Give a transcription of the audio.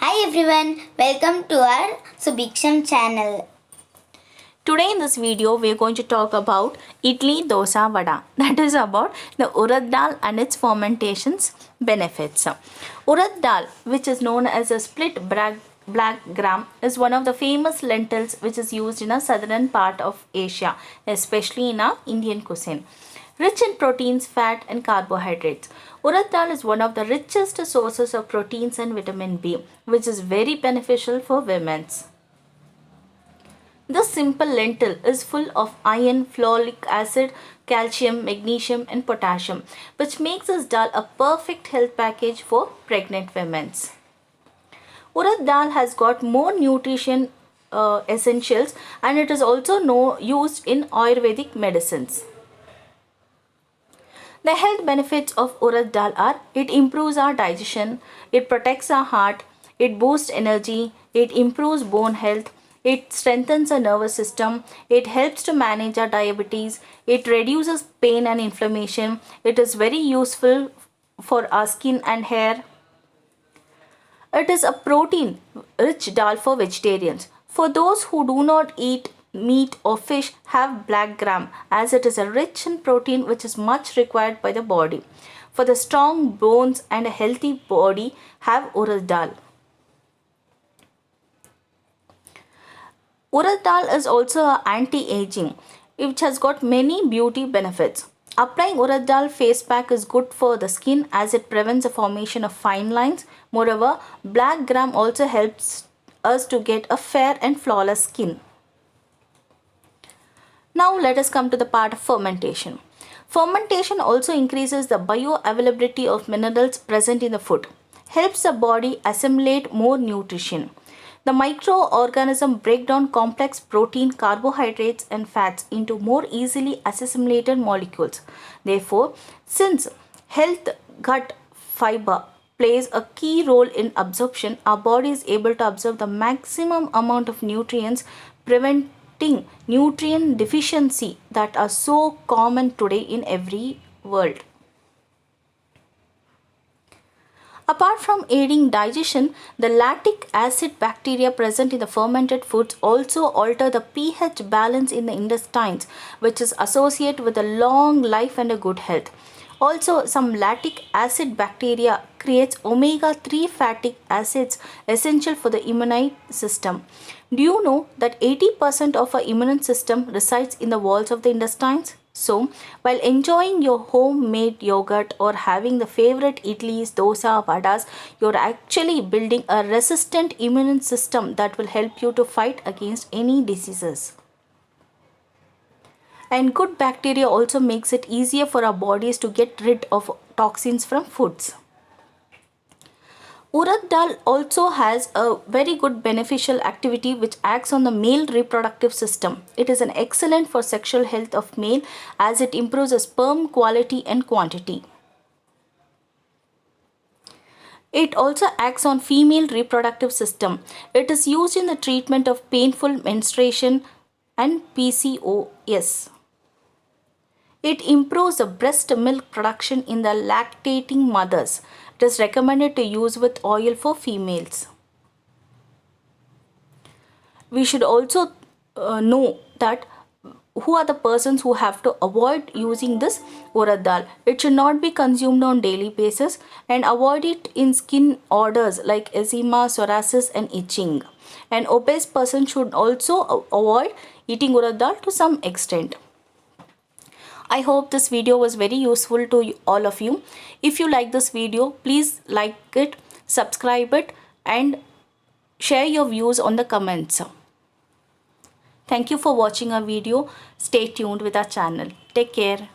Hi everyone, welcome to our Subiksham channel. Today in this video we are going to talk about idli dosa vada, that is about the urad dal and its fermentations benefits. Urad dal, which is known as a split black gram, is one of the famous lentils which is used in a southern part of Asia, especially in our Indian cuisine. Rich in proteins, fat and carbohydrates. Urad dal is one of the richest sources of proteins and vitamin B, which is very beneficial for women. This simple lentil is full of iron, folic acid, calcium, magnesium and potassium, which makes this dal a perfect health package for pregnant women. Urad dal has got more nutrition essentials, and it is also used in Ayurvedic medicines. The health benefits of urad dal are: it improves our digestion, it protects our heart, it boosts energy, it improves bone health, it strengthens our nervous system, it helps to manage our diabetes, it reduces pain and inflammation, it is very useful for our skin and hair. It is a protein rich dal for vegetarians. For those who do not eat meat or fish, have black gram, as it is a rich in protein which is much required by the body. For the strong bones and a healthy body, have urad dal. Urad dal is also anti-aging, which has got many beauty benefits. Applying urad dal face pack is good for the skin as it prevents the formation of fine lines. Moreover, black gram also helps us to get a fair and flawless skin. Now let us come to the part of fermentation. Fermentation also increases the bioavailability of minerals present in the food, helps the body assimilate more nutrition. The microorganism break down complex protein, carbohydrates and fats into more easily assimilated molecules. Therefore, since health gut fiber plays a key role in absorption, our body is able to absorb the maximum amount of nutrients, preventing nutrient deficiency that are so common today in every world. Apart from aiding digestion, the lactic acid bacteria present in the fermented foods also alter the pH balance in the intestines, which is associated with a long life and a good health. Also, some lactic acid bacteria creates omega-3 fatty acids essential for the immune system. Do you know that 80% of our immune system resides in the walls of the intestines? So, while enjoying your homemade yogurt or having the favorite idlis, dosa, vadas, you're actually building a resistant immune system that will help you to fight against any diseases. And good bacteria also makes it easier for our bodies to get rid of toxins from foods. Urad dal also has a very good beneficial activity which acts on the male reproductive system. It is an excellent for sexual health of male as it improves the sperm quality and quantity. It also acts on female reproductive system. It is used in the treatment of painful menstruation and PCOS. It improves the breast milk production in the lactating mothers. It is recommended to use with oil for females. We should also know that who are the persons who have to avoid using this urad dal. It should not be consumed on daily basis, and avoid it in skin orders like eczema, psoriasis and itching. An obese person should also avoid eating urad dal to some extent. I hope this video was very useful to all of you. If you like this video, please like it, subscribe it and share your views on the comments. Thank you for watching our video. Stay tuned with our channel. Take care.